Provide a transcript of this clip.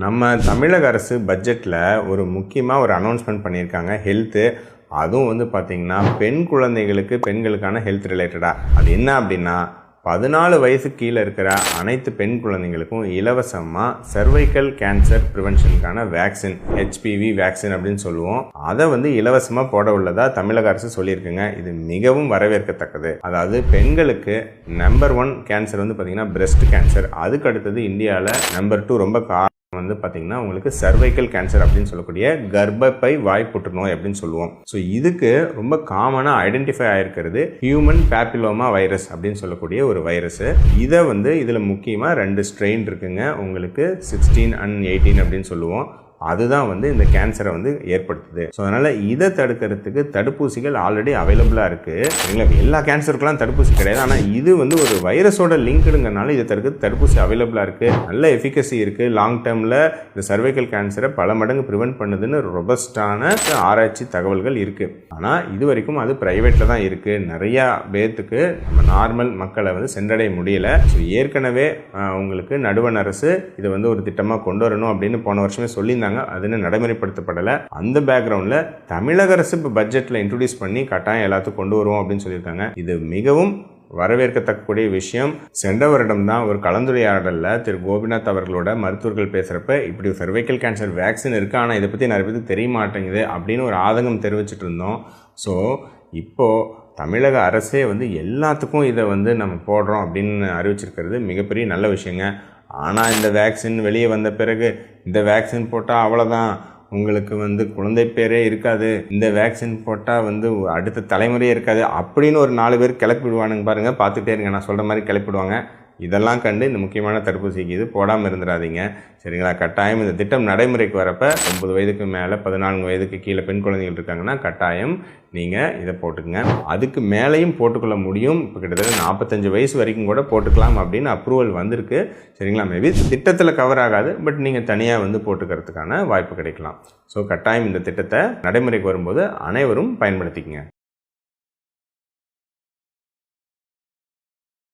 நம்ம தமிழக அரசு பட்ஜெட்டில் ஒரு முக்கியமாக ஒரு அனௌன்ஸ்மெண்ட் பண்ணியிருக்காங்க ஹெல்த்து. அதுவும் வந்து பார்த்திங்கன்னா பெண் குழந்தைகளுக்கு பெண்களுக்கான ஹெல்த் ரிலேட்டடாக. அது என்ன அப்படின்னா 14 வயசுக்கு கீழே இருக்கிற அனைத்து பெண் குழந்தைங்களுக்கும் இலவசமாக சர்வைக்கல் கேன்சர் ப்ரிவென்ஷனுக்கான வேக்சின், ஹெச்பிவி வேக்சின் அப்படின்னு சொல்லுவோம், அதை வந்து இலவசமாக போட உள்ளதா தமிழக அரசு சொல்லியிருக்குங்க. இது மிகவும் வரவேற்கத்தக்கது. அதாவது பெண்களுக்கு நம்பர் 1 கேன்சர் வந்து பார்த்திங்கன்னா பிரெஸ்ட் கேன்சர். அதுக்கு அடுத்தது இந்தியாவில் நம்பர் 2 ரொம்ப வந்து பார்த்தீங்கன்னா உங்களுக்கு சர்வைக்கல் கேன்சர் அப்படின்னு சொல்லக்கூடிய கர்ப்பப்பை வாய் புற்றுநோய் அப்படின்னு சொல்லுவோம். ஸோ இதுக்கு ரொம்ப காமனாக ஐடென்டிஃபை ஆயிருக்கிறது ஹியூமன் பேப்பிலோமா வைரஸ் அப்படின்னு சொல்லக்கூடிய ஒரு வைரஸ். இதை வந்து இதில் முக்கியமாக 2 ஸ்ட்ரெயின் இருக்குங்க. உங்களுக்கு 16 and 18 அப்படின்னு சொல்லுவோம். அதுதான் வந்து இந்த கேன்சரை வந்து ஏற்படுத்துது. ஸோ அதனால் இதை தடுக்கிறதுக்கு தடுப்பூசிகள் ஆல்ரெடி அவைலபிளாக இருக்குது. சரிங்களா? எல்லா கேன்சருக்கெல்லாம் தடுப்பூசி கிடையாது. ஆனால் இது வந்து ஒரு வைரஸோட லிங்க்டுங்கனால இதை தடுக்கிறது தடுப்பூசி அவைலபிளாக இருக்குது. நல்ல எஃபிகசி இருக்குது. லாங் டேர்மில் இந்த சர்வைக்கல் கேன்சரை பல மடங்கு ப்ரிவென்ட் பண்ணுதுன்னு ரொபஸ்டான ஆராய்ச்சி தகவல்கள் இருக்குது. ஆனால் இது வரைக்கும் அது ப்ரைவேட்டில் தான் இருக்குது. நிறையா பேர்த்துக்கு நம்ம நார்மல் மக்களை வந்து சென்றடைய முடியல. ஸோ ஏற்கனவே உங்களுக்கு நடுவண் அரசு இதை வந்து ஒரு திட்டமாக கொண்டு வரணும் அப்படின்னு போன வருஷமே சொல்லியிருந்தாங்க. அது நடைமுறைப்படுத்தப்படலை. அந்த பேக்ரவுண்டில் தமிழக அரசு இப்போ பட்ஜெட்டில் இன்ட்ரோடியூஸ் பண்ணி கட்டாயம் எல்லாத்துக்கும் கொண்டு வருவோம் அப்படின்னு சொல்லியிருக்காங்க. இது மிகவும் வரவேற்கத்தக்கக்கூடிய விஷயம். சென்ற வருடம் தான் ஒரு கலந்துரையாடலில் திரு கோபிநாத் அவர்களோட மருத்துவர்கள் பேசுகிறப்ப இப்படி சர்வைக்கல் கேன்சர் வேக்சின் இருக்குது, ஆனால் இதை பற்றி நிறைய பேருக்கு தெரிய மாட்டேங்குது அப்படின்னு ஒரு ஆதங்கம் தெரிவிச்சிட்டு இருந்தோம். ஸோ இப்போது தமிழக அரசே வந்து எல்லாத்துக்கும் இதை வந்து நம்ம போடுறோம் அப்படின்னு அறிவிச்சிருக்கிறது மிகப்பெரிய நல்ல விஷயங்க. ஆனால் இந்த வேக்சின் வெளியே வந்த பிறகு இந்த வேக்சின் போட்டால் அவ்வளோதான், உங்களுக்கு வந்து குழந்தை பேரே இருக்காது, இந்த வேக்சின் போட்டால் வந்து அடுத்த தலைமுறையே இருக்காது அப்படின்னு ஒரு 4 பேர் கிளப்பிடுவானுங்க பாருங்கள். பார்த்துட்டே இருங்க, நான் சொல்கிற மாதிரி கிளப்பிடுவாங்க. இதெல்லாம் கண்டு இந்த முக்கியமான தடுப்பூசிக்கு இது போடாமல் இருந்துடாதீங்க. சரிங்களா? கட்டாயம் இந்த திட்டம் நடைமுறைக்கு வரப்போ 9 வயதுக்கு மேலே 14 வயதுக்கு கீழே பெண் குழந்தைகள் இருக்காங்கன்னா கட்டாயம் நீங்கள் இதை போட்டுக்குங்க. அதுக்கு மேலேயும் போட்டுக்கொள்ள முடியும். இப்போ கிட்டத்தட்ட 45 வயசு வரைக்கும் கூட போட்டுக்கலாம் அப்படின்னு அப்ரூவல் வந்திருக்கு. சரிங்களா? மேபி திட்டத்தில் கவர் ஆகாது, பட் நீங்கள் தனியாக வந்து போட்டுக்கிறதுக்கான வாய்ப்பு கிடைக்கலாம். ஸோ கட்டாயம் இந்த திட்டத்தை நடைமுறைக்கு வரும்போது அனைவரும் பயன்படுத்திக்கங்க.